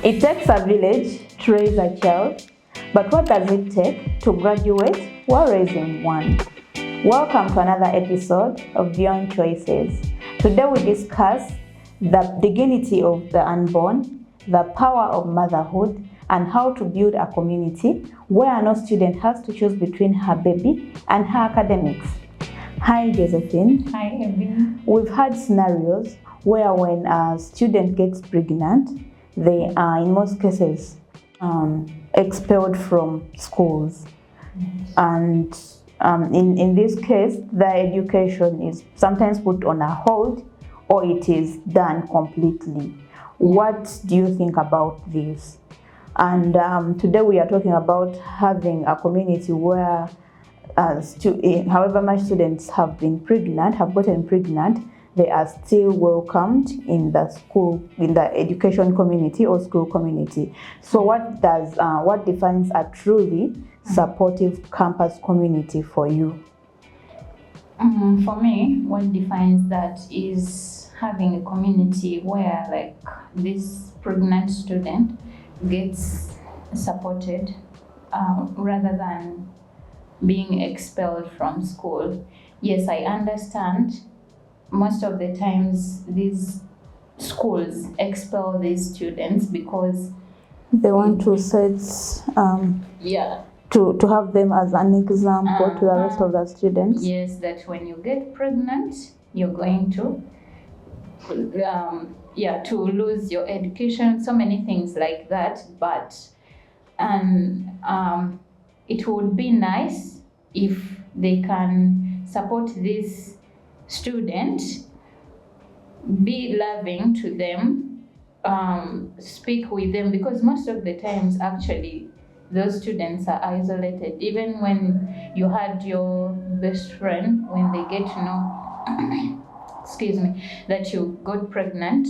It takes a village to raise a child, but what does it take to graduate while raising one? Welcome to another episode of Beyond Choices. Today we discuss the dignity of the unborn, the power of motherhood, and how to build a community where no student has to choose between her baby and her academics. Hi Josephine. Hi Evan. We've had scenarios where when a student gets pregnant, they are in most cases expelled from schools. And in this case, their education is sometimes put on a hold or it is done completely. What do you think about this? And today we are talking about having a community where however much students have gotten pregnant, they are still welcomed in the school, in the education community or school community. So what defines a truly supportive campus community for you? For me, what defines that is having a community where this pregnant student gets supported rather than being expelled from school. Yes, I understand most of the times these schools expel these students because they want to set to have them as an example to the rest of the students. Yes, that when you get pregnant, you're going to lose your education, so many things like that. But it would be nice if they can support this student, be loving to them, speak with them, because most of the times actually those students are isolated. Even when you had your best friend, when they get to know that you got pregnant,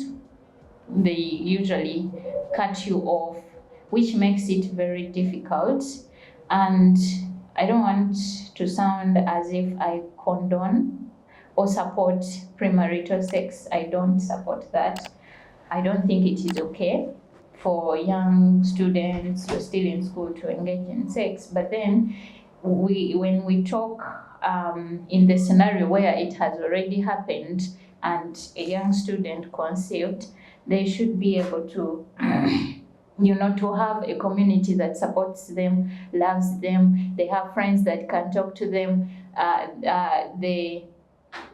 they usually cut you off, which makes it very difficult. And I don't want to sound as if I condone or support premarital sex. I don't support that. I don't think it is okay for young students who are still in school to engage in sex. But then when we talk in the scenario where it has already happened and a young student conceived, they should be able to to have a community that supports them, loves them. They have friends that can talk to them.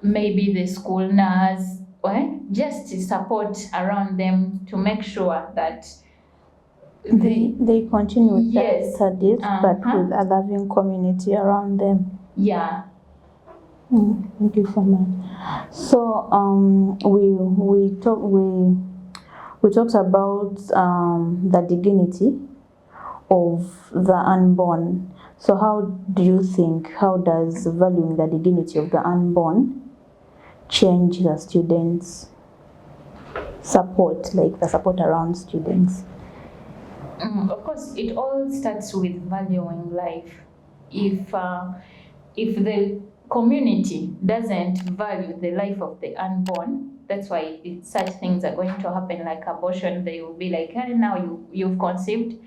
Maybe the school nurse, just support around them to make sure that they continue with their studies, but with a loving community around them. Yeah. Thank you so much. So we talked about the dignity of the unborn. So how does valuing the dignity of the unborn change the students' support, like the support around students? Of course, it all starts with valuing life. If the community doesn't value the life of the unborn, that's why such things are going to happen, like abortion. They will be like, hey, now you've conceived,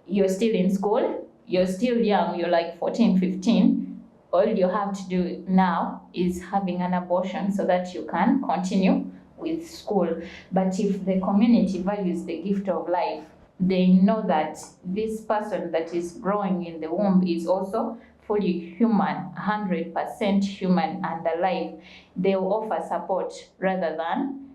you're still in school, you're still young, you're like 14, 15. All you have to do now is having an abortion so that you can continue with school. But if the community values the gift of life, they know that this person that is growing in the womb is also fully human, 100% human and alive. They will offer support rather than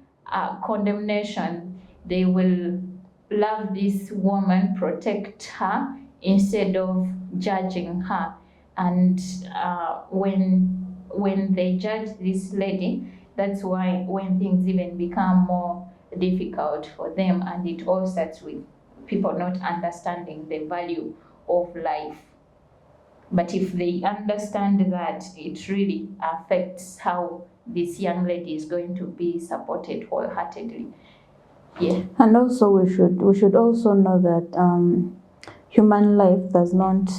condemnation. They will love this woman, protect her instead of judging her. And when they judge this lady, that's why when things even become more difficult for them, and it all starts with people not understanding the value of life. But if they understand that it really affects how this young lady is going to be supported wholeheartedly. Yeah. And also we should also know that human life does not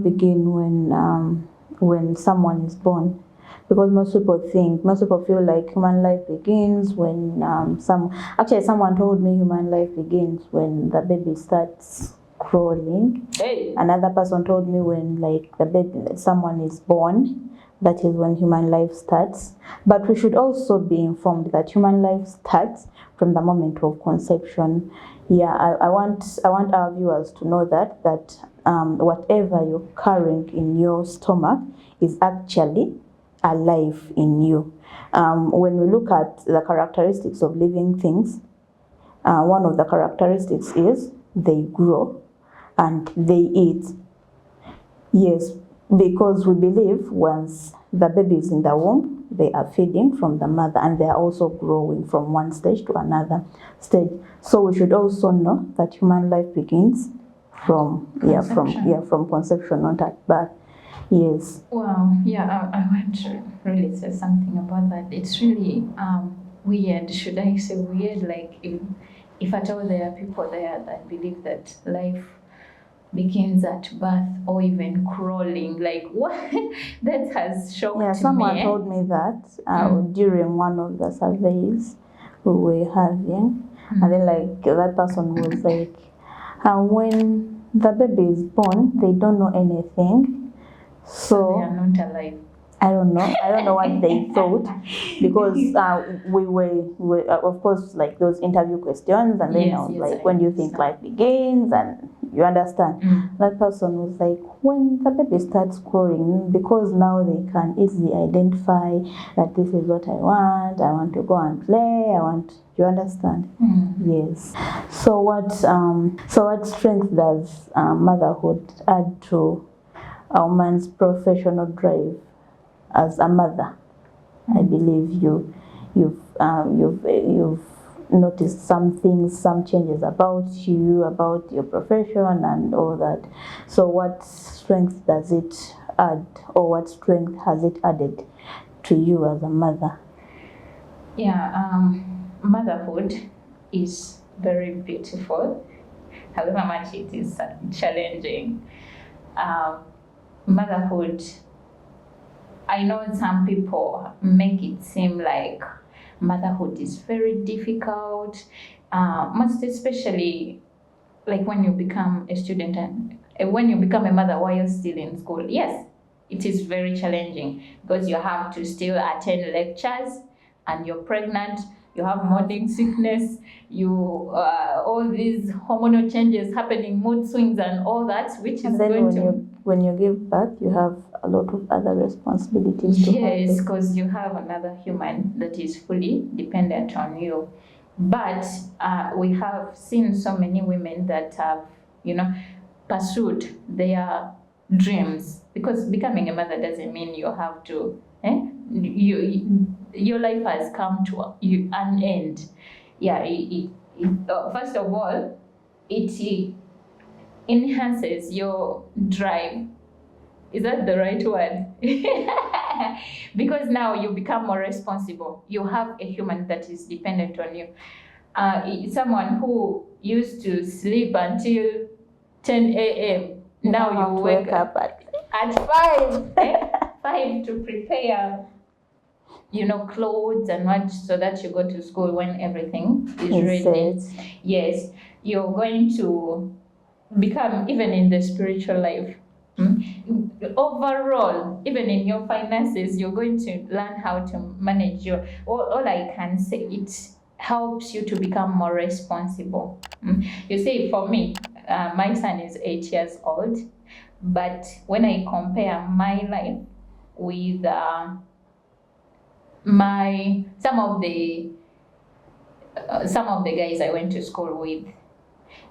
begin when someone is born. because most people feel like human life begins when someone told me human life begins when the baby starts crawling. Hey. Another person told me when like someone is born, that is when human life starts. But we should also be informed that human life starts from the moment of conception. Yeah, I want our viewers to know that whatever you're carrying in your stomach is actually alive in you. When we look at the characteristics of living things, one of the characteristics is they grow and they eat. Yes, because we believe once the baby is in the womb, they are feeding from the mother and they are also growing from one stage to another stage. So we should also know that human life begins from conception, not at birth. Yes. Well, yeah, I want to really say something about that. It's really weird. Should I say weird? Like if at all there are people there that believe that life begins at birth or even crawling, like what? That has shocked me. Yeah, someone told me that during one of the surveys we were having, and then like that person was like, when the baby is born, they don't know anything. So they are not alive. I don't know what they thought, because we were of course like those interview questions, and then when do you think life begins, and you understand. That person was like, when the baby starts growing, because now they can easily identify that this is what I want to go and play, you understand? Yes. So what strength does motherhood add to a woman's professional drive as a mother? I believe you've noticed some things, some changes about you, about your profession and all that. So what strength does it add, or what strength has it added to you as a mother? Yeah, motherhood is very beautiful, however much it is challenging. Motherhood, I know some people make it seem like motherhood is very difficult, most especially like when you become a student and when you become a mother while you're still in school. Yes, it is very challenging because you have to still attend lectures and you're pregnant, you have morning sickness, all these hormonal changes happening, mood swings and all that, which is when you give birth, you have a lot of other responsibilities to help. Yes, because you have another human that is fully dependent on you. But we have seen so many women that have, pursued their dreams, because becoming a mother doesn't mean you have to, your life has come to an end. Yeah, first of all, it enhances your drive. Is that the right word? Because now you become more responsible. You have a human that is dependent on you. Someone who used to sleep until 10 a.m. Now you wake up at 5, 5 to prepare, clothes and what, so that you go to school when everything is ready. Yes, you're going to become, even in the spiritual life, overall, even in your finances, you're going to learn how to manage all I can say, it helps you to become more responsible. You see, for me, my son is 8 years old, but when I compare my life with some of the guys I went to school with,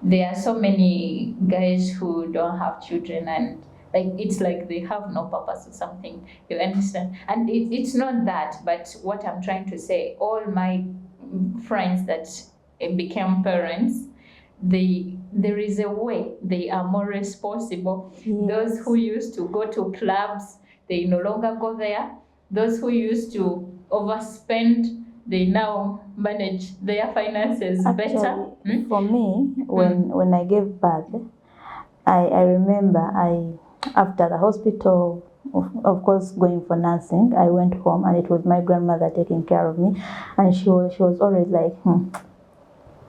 there are so many guys who don't have children, and it's like they have no purpose or something, you understand? And it's not that, but what I'm trying to say, all my friends that became parents, there is a way they are more responsible. Yes. Those who used to go to clubs, they no longer go there. Those who used to overspend, they now manage their finances better. For me, when I gave birth, I remember after the hospital of course, going for nursing, I went home and it was my grandmother taking care of me, and she was always like,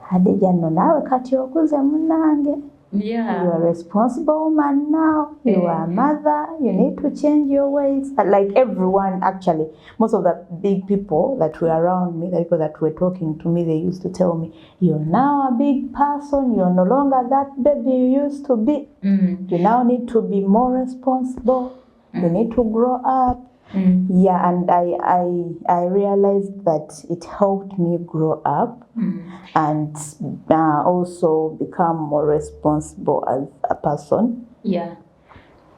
Hadija no nawe kati okuze munange. Yeah. You are a responsible woman now. You are a mother. You need to change your ways. Like everyone, actually, most of the big people that were around me, the people that were talking to me, they used to tell me, "You're now a big person. You're no longer that baby you used to be. You now need to be more responsible. You need to grow up." Yeah, and I realized that it helped me grow up and also become more responsible as a person. Yeah.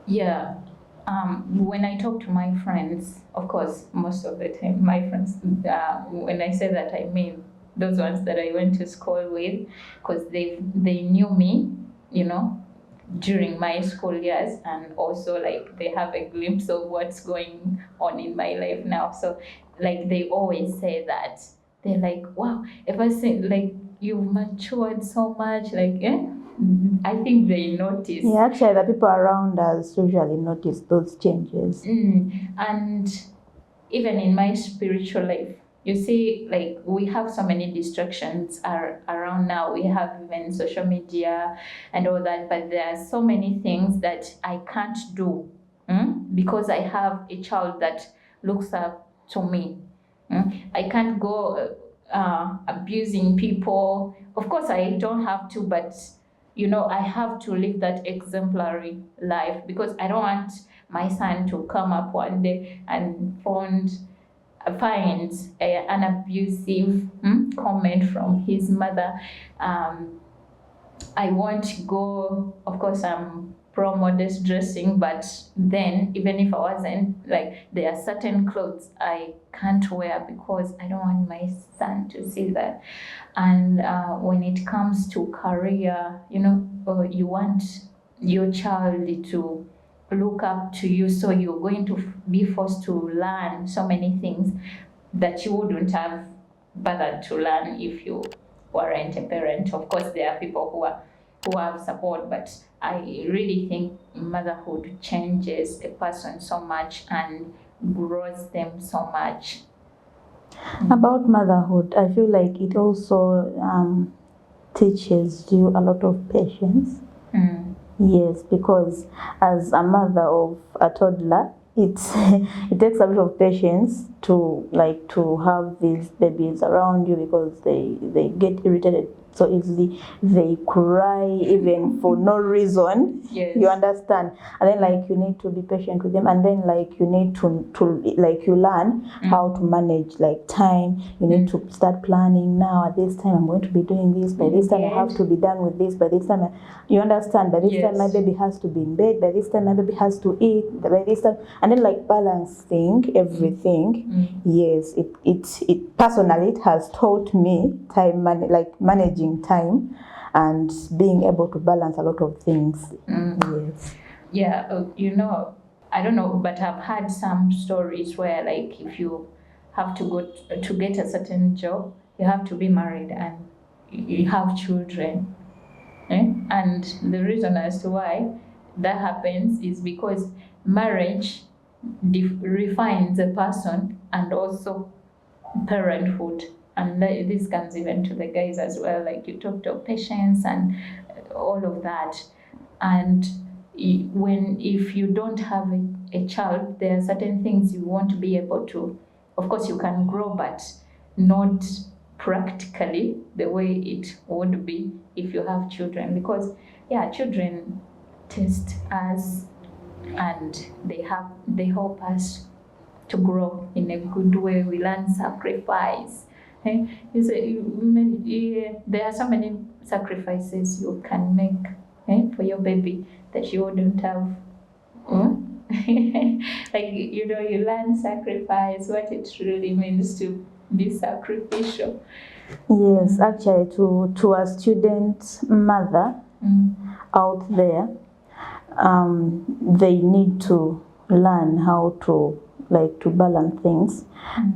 When I talk to my friends, of course, most of the time, my friends, when I say that, I mean those ones that I went to school with, because they knew me, during my school years, and also like they have a glimpse of what's going on in my life now. So like they always say that, they're like, wow, if I say like you've matured so much, like I think they notice. Yeah, actually the people around us usually notice those changes. And even in my spiritual life, you see, like we have so many distractions around now. We have even social media and all that, but there are so many things that I can't do because I have a child that looks up to me. I can't go abusing people. Of course, I don't have to, but I have to live that exemplary life, because I don't want my son to come up one day and finds an abusive comment from his mother. I won't go, of course, I'm pro modest dressing, but then even if I wasn't, like there are certain clothes I can't wear because I don't want my son to see that. And when it comes to career, you want your child to look up to you, so you're going to be forced to learn so many things that you wouldn't have bothered to learn if you weren't a parent. Of course, there are people who have support, but I really think motherhood changes a person so much and grows them so much. About motherhood, I feel like it also teaches you a lot of patience. Yes, because as a mother of a toddler, it takes a lot of patience to have these babies around you, because they get irritated so easily. They cry even for no reason. Yes. You understand? And then you need to be patient with them, and then you need to you learn how to manage time. You need to start planning. Now at this time I'm going to be doing this, by this time I have to be done with this, by this time you understand, by this time my baby has to be in bed, by this time my baby has to eat, by this time, and then balancing everything. Yes, it personally, it has taught me managing time and being able to balance a lot of things. Yes. Yeah, I don't know, but I've had some stories where if you have to go to get a certain job, you have to be married and you have children. And the reason as to why that happens is because marriage refines a person, and also parenthood. And this comes even to the guys as well, like you talked of patience and all of that. And if you don't have a child, there are certain things you won't be able to. Of course, you can grow, but not practically the way it would be if you have children, because children test us and they help us to grow in a good way. We learn sacrifice. You say there are so many sacrifices you can make for your baby that you wouldn't have. You learn sacrifice, what it really means to be sacrificial. Yes, actually, to a student mother out there, they need to learn how to like to balance things,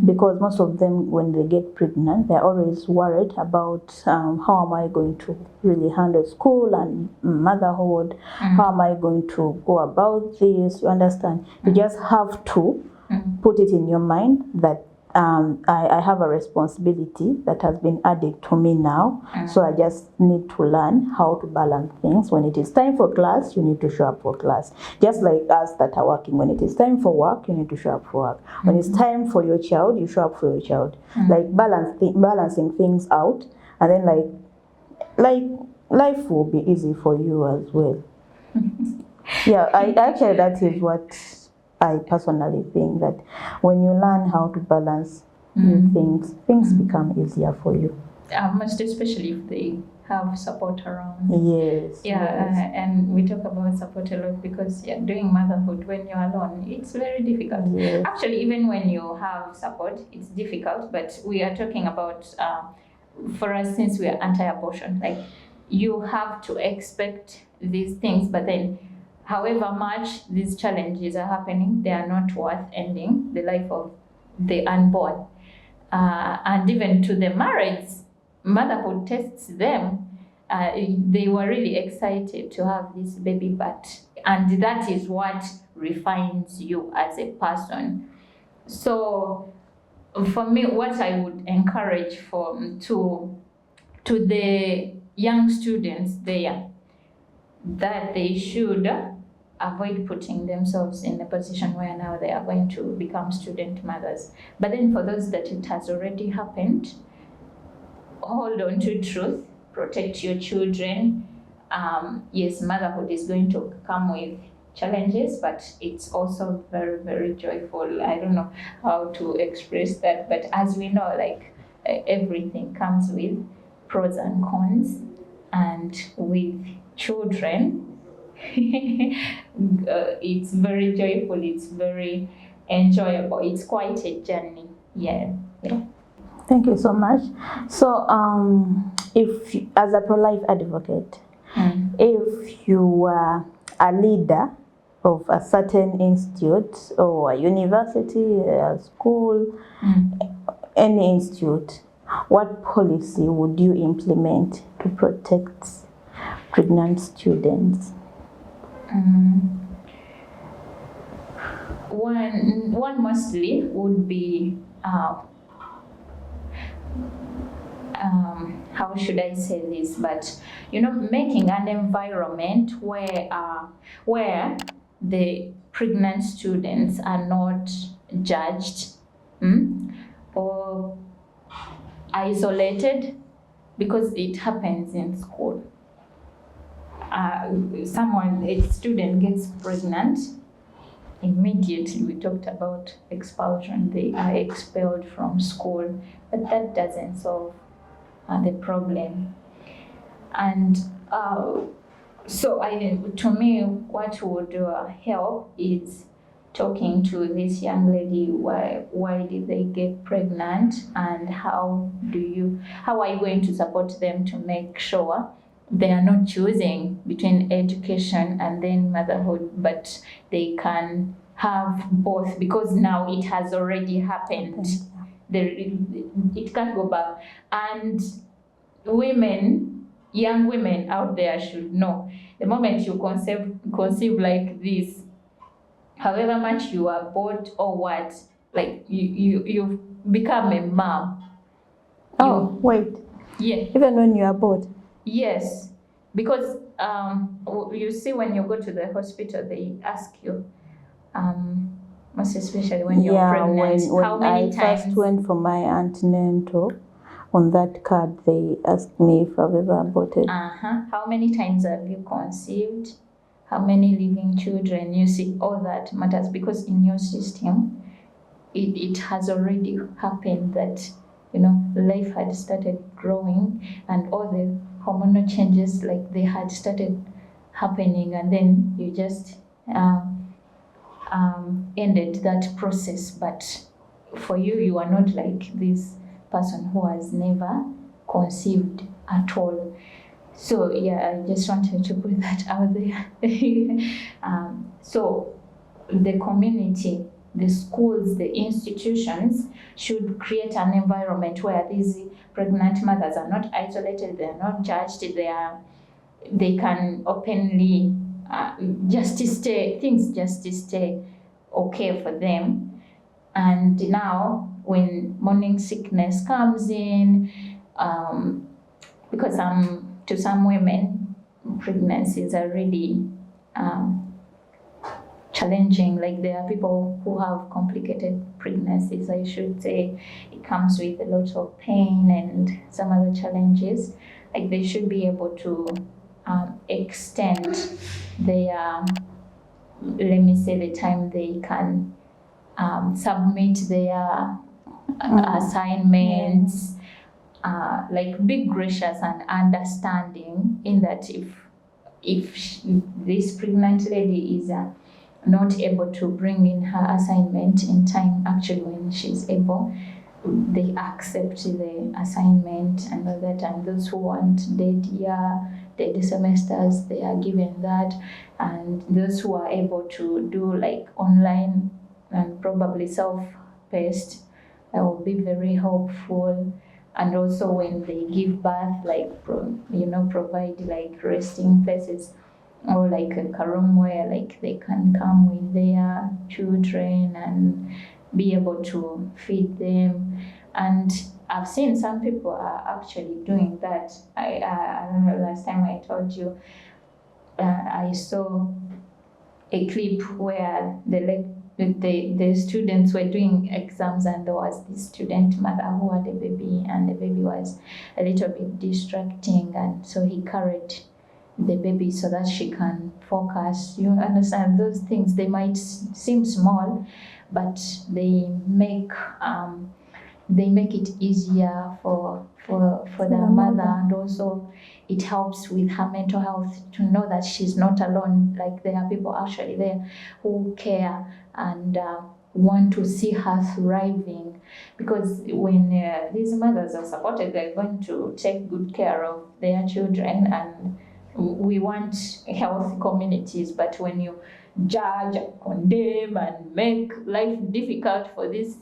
because most of them, when they get pregnant, they're always worried about how am I going to really handle school and motherhood, how am I going to go about this, you understand? You just have to put it in your mind that I have a responsibility that has been added to me now, so I just need to learn how to balance things. When it is time for class, you need to show up for class. Just like us that are working, when it is time for work, you need to show up for work. When it's time for your child, you show up for your child. Like balancing things out, and then like life will be easy for you as well. Yeah, actually that is what I personally think, that when you learn how to balance things become easier for you. Most especially if they have support around. Yes. Yeah, and we talk about support a lot because doing motherhood when you're alone, it's very difficult. Yes. Actually, even when you have support, it's difficult. But we are talking about, for us, since we are anti-abortion, like you have to expect these things, but then however much these challenges are happening, they are not worth ending the life of the unborn. And even to the married, motherhood tests them. They were really excited to have this baby, and that is what refines you as a person. So for me, what I would encourage to the young students there, that they should avoid putting themselves in a position where now they are going to become student mothers. But then for those that it has already happened, hold on to truth, protect your children. Yes, motherhood is going to come with challenges, but it's also very, very joyful. I don't know how to express that, but as we know, like everything comes with pros and cons, and with children, it's very joyful, it's very enjoyable, it's quite a journey. Yeah. Thank you so much. So if as a pro-life advocate, if you were a leader of a certain institute or a university, a school, any institute, what policy would you implement to protect pregnant students? One mostly would be how should I say this? But making an environment where the pregnant students are not judged or isolated, because it happens in school. A student gets pregnant, immediately we talked about expulsion. They are expelled from school, but that doesn't solve the problem. And so to me, what would help is talking to this young lady. Why did they get pregnant, and how are you going to support them to make sure they are not choosing between education and then motherhood, but they can have both, because now it has already happened. It can't go back. And young women out there should know, the moment you conceive like this, however much you are bored or what, like you become a mom. Wait. Yeah. Even when you are bored? Yes, because you see, when you go to the hospital, they ask you, most especially when you're pregnant, when how many I times? first went for my antenatal, on that card they asked me if I've ever aborted. How many times have you conceived? How many living children? You see, all that matters, because in your system, it has already happened that life had started growing, and all the hormonal changes, like, they had started happening, and then you just ended that process. But for you are not like this person who has never conceived at all. So yeah, I just wanted to put that out there. So the community the schools, the institutions should create an environment where these pregnant mothers are not isolated, they are not judged, they can openly just stay okay for them. And now when morning sickness comes in, because to some women, pregnancies are really challenging. Like, there are people who have complicated pregnancies, I should say. It comes with a lot of pain and some other challenges. Like, they should be able to extend their, let me say, the time they can submit their assignments. Like, be gracious and understanding in that if this pregnant lady is not able to bring in her assignment in time, actually when she's able, they accept the assignment and all that. And those who want dead semesters, they are given that. And those who are able to do like online and probably self-paced, that will be very helpful. And also when they give birth, like provide like resting places, or like a room where like they can come with their children and be able to feed them. And I've seen some people are actually doing that. I don't know, last time I told you, I saw a clip where the students were doing exams, and there was this student mother who had a baby, and the baby was a little bit distracting, and so he carried the baby so that she can focus. You understand, those things, they might seem small, but they make it easier for the mother, and also it helps with her mental health to know that she's not alone. Like, there are people actually there who care and want to see her thriving, because when these mothers are supported, they're going to take good care of their children. And we want healthy communities, but when you judge, condemn, and make life difficult for this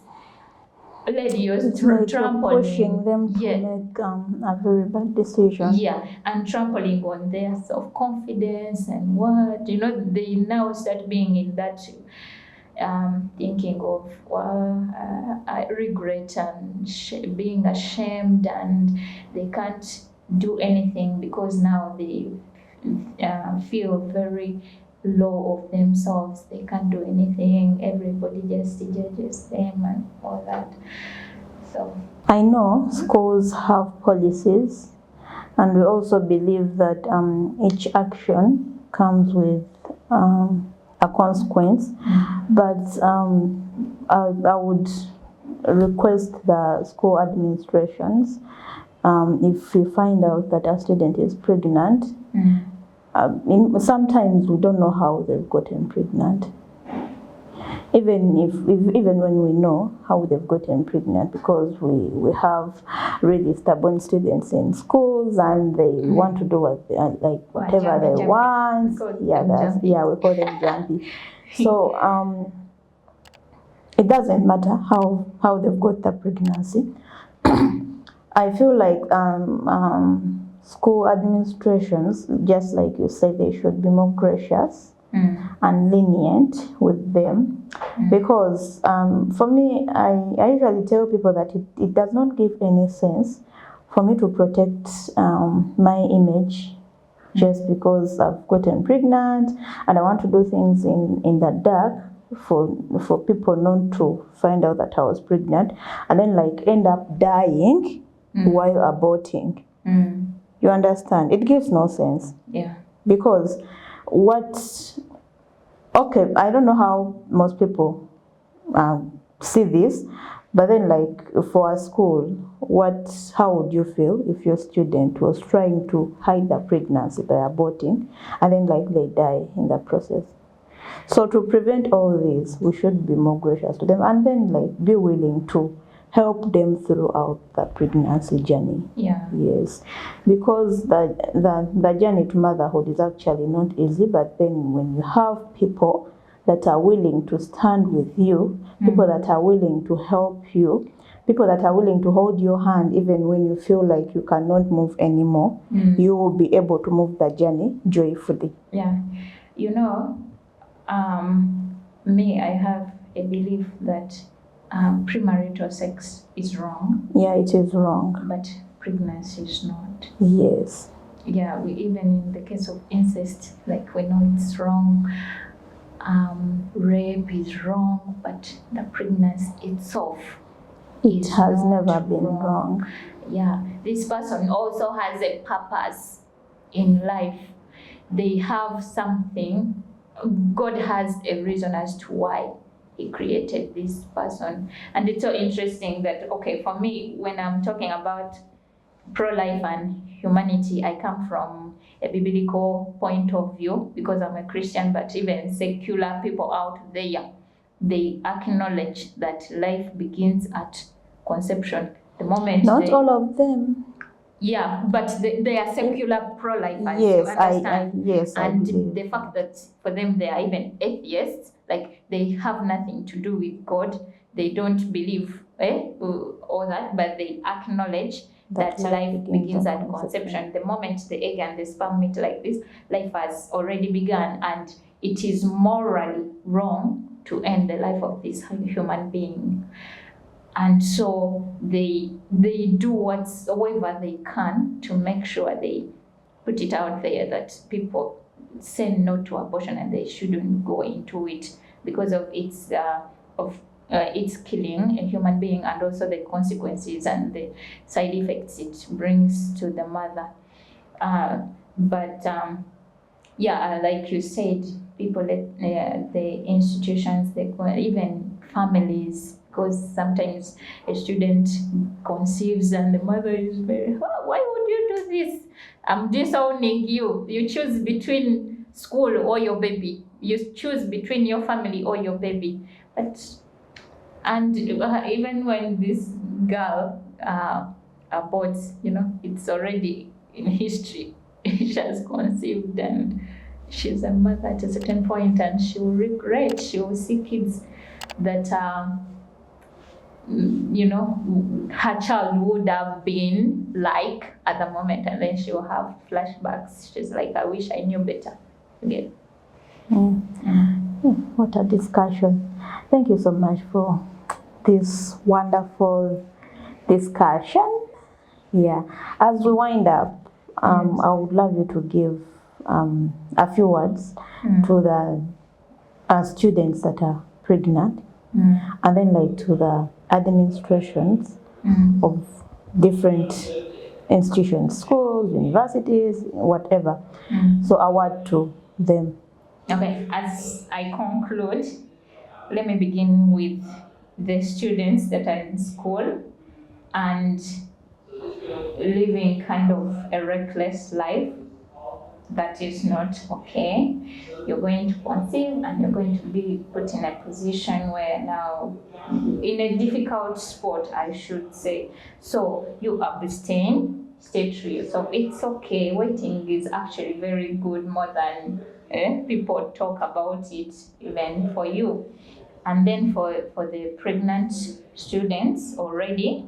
lady, you're trampling, pushing them to make a very bad decision. Yeah, and trampling on their self-confidence and what, they now start being in that thinking of, I regret and being ashamed, and they can't do anything because now they feel very low of themselves. They can't do anything. Everybody just judges them and all that. So I know schools have policies, and we also believe that each action comes with a consequence. But I would request the school administrations, if we find out that a student is pregnant, sometimes we don't know how they've gotten pregnant. Even when we know how they've gotten pregnant, because we have really stubborn students in schools, and they want to do whatever they want. We call them jumpy. So it doesn't matter how they've got the pregnancy. I feel like school administrations, just like you said, they should be more gracious and lenient with them, because for me, I usually tell people that it does not give any sense for me to protect my image just because I've gotten pregnant and I want to do things in the dark for people not to find out that I was pregnant, and then like end up dying while aborting. You understand? It gives no sense. Yeah. Because I don't know how most people see this, but then like for a school, how would you feel if your student was trying to hide the pregnancy by aborting, and then like they die in the process? So to prevent all this, we should be more gracious to them, and then like be willing to help them throughout the pregnancy journey. Yeah. Yes, because the journey to motherhood is actually not easy, but then when you have people that are willing to stand with you, people that are willing to help you, people that are willing to hold your hand even when you feel like you cannot move anymore, you will be able to move the journey joyfully. Yeah. You know, me, I have a belief that premarital sex is wrong. Yeah, it is wrong. But pregnancy is not. Yes. Yeah, even in the case of incest, like we know it's wrong. Rape is wrong, but the pregnancy itself, it has never been wrong. Yeah, this person also has a purpose in life. They have something. God has a reason as to why He created this person. And it's so interesting that, okay, for me, when I'm talking about pro-life and humanity, I come from a biblical point of view because I'm a Christian, but even secular people out there, they acknowledge that life begins at conception. The moment Not all of them. Yeah, but they are secular pro-lifers. Yes, you understand? Yes, and I the fact that for them they are even atheists, like they have nothing to do with God. They don't believe all that, but they acknowledge that life begins at conception. The moment the egg and the sperm meet like this, life has already begun, and it is morally wrong to end the life of this human being. And so they do whatever they can to make sure they put it out there that people say no to abortion and they shouldn't go into it because of its killing a human being, and also the consequences and the side effects it brings to the mother. Like you said, people, the institutions, even families, because sometimes a student conceives and the mother is very, why would you do this? I'm disowning you. You choose between school or your baby. You choose between your family or your baby. And even when this girl aborts, it's already in history. She has conceived and she's a mother at a certain point, and she will regret. She will see kids that her child would have been like at the moment, and then she will have flashbacks. She's like, I wish I knew better. Yeah. What a discussion. Thank you so much for this wonderful discussion. Yeah. As we wind up, I would love you to give a few words to the students that are pregnant, and then to the administrations of different institutions, schools, universities, whatever. So a word to them. Okay, as I conclude, let me begin with the students that are in school and living kind of a reckless life. That is not okay. You're going to conceive and you're going to be put in a position where now, in a difficult spot, I should say. So you abstain, stay true. So it's okay. Waiting is actually very good, more than people talk about it, even for you. And then for the pregnant students already,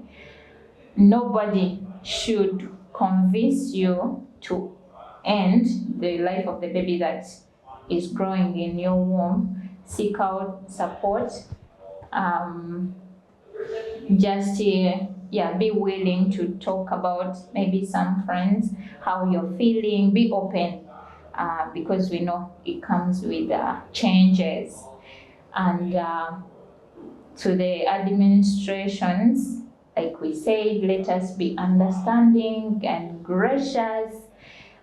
nobody should convince you to end the life of the baby that is growing in your womb. Seek out support. Be willing to talk about maybe some friends, how you're feeling. Be open, because we know it comes with changes. And to the administrations, like we said, let us be understanding and gracious.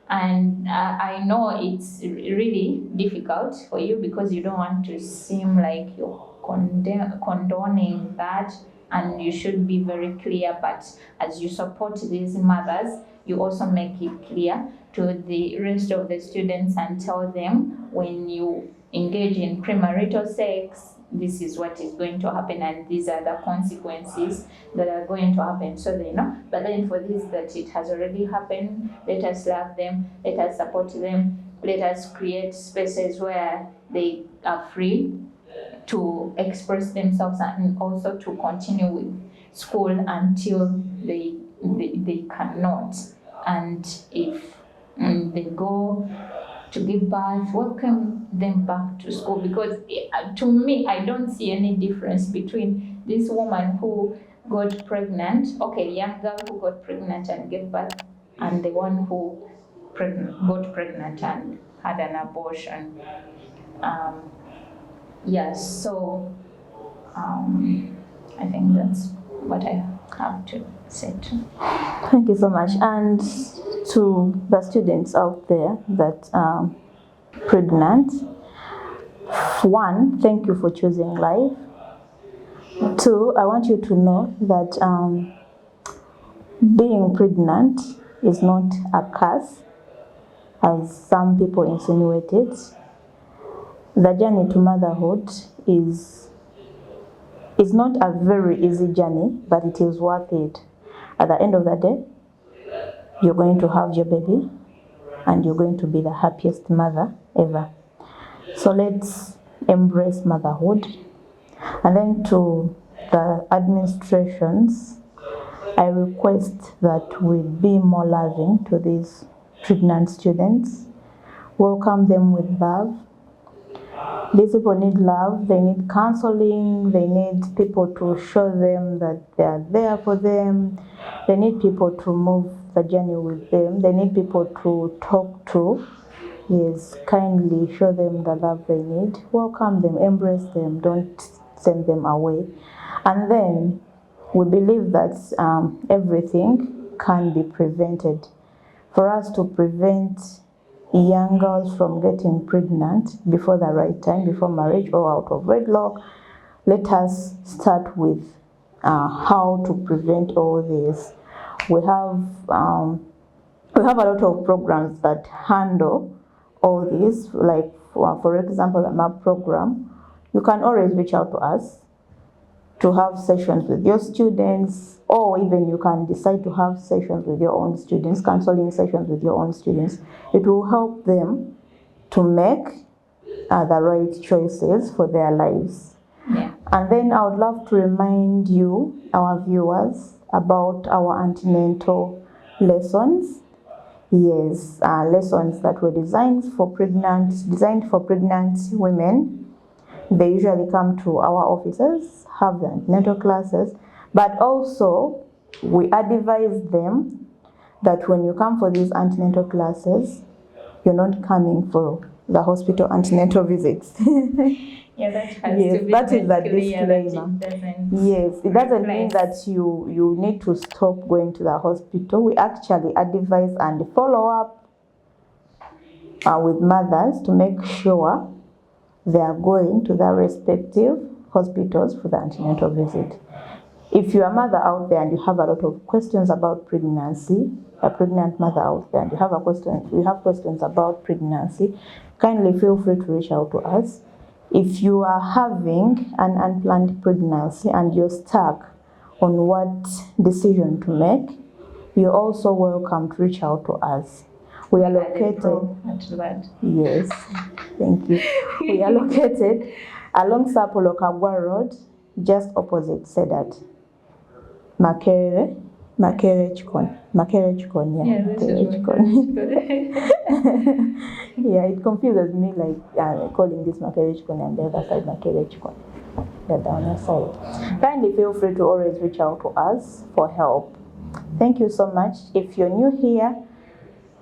And I know it's really difficult for you because you don't want to seem like you're condoning that, and you should be very clear. But as you support these mothers, you also make it clear to the rest of the students and tell them, when you engage in premarital sex, this is what is going to happen, and these are the consequences that are going to happen, so they know. But then for this, that it has already happened, let us love them, let us support them, let us create spaces where they are free to express themselves and also to continue with school until they cannot. And if they go to give birth, welcome them back to school, because to me, I don't see any difference between this woman who got pregnant, okay, young girl who got pregnant and gave birth, and the one who got pregnant and had an abortion. Yes, so I think that's what I have to say too. Thank you so much. And to the students out there that are pregnant, one, thank you for choosing life. Two, I want you to know that being pregnant is not a curse, as some people insinuate it. The journey to motherhood is not a very easy journey, but it is worth it. At the end of the day, you're going to have your baby and you're going to be the happiest mother ever. So let's embrace motherhood. And then to the administrations, I request that we be more loving to these pregnant students. Welcome them with love. These people need love, they need counseling, they need people to show them that they are there for them, they need people to move the journey with them, they need people to talk to. Yes, kindly show them the love they need, welcome them, embrace them, don't send them away. And then we believe that everything can be prevented. For us to prevent young girls from getting pregnant before the right time, before marriage or out of wedlock, let us start with how to prevent all this. We have a lot of programs that handle all this, like for example, the MAP program. You can always reach out to us to have sessions with your students, or even you can decide to have sessions with your own students, counseling sessions with your own students. It will help them to make the right choices for their lives. Yeah. And then I would love to remind you, our viewers, about our antenatal lessons. Yes, lessons that were designed for pregnant women. They usually come to our offices, have the antenatal classes, but also we advise them that when you come for these antenatal classes, you're not coming for the hospital antenatal visits. Yeah, that has Yes, to be that is the clear that disclaimer. it doesn't Yes, it doesn't mean replace. that you need to stop going to the hospital. We actually advise and follow up with mothers to make sure they are going to their respective hospitals for the antenatal visit. If you are a mother out there and you have a lot of questions about pregnancy, a pregnant mother out there, and you have questions about pregnancy, kindly feel free to reach out to us. If you are having an unplanned pregnancy and you're stuck on what decision to make, you're also welcome to reach out to us. We are located. Yes, thank you. We are located along Sapolo Kagwa Road, just opposite Sedat. Makere Chikon. Yeah, this is Yeah, it confuses me, like calling this Makere Chikon and the other side Makere Chikon. The downer side. Kindly feel free to always reach out to us for help. Thank you so much. If you're new here,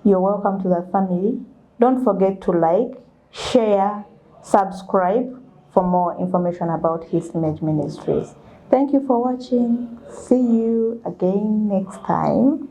you're welcome to the family. Don't forget to like, share, subscribe for more information about His Image Ministries. Thank you for watching. See you again next time.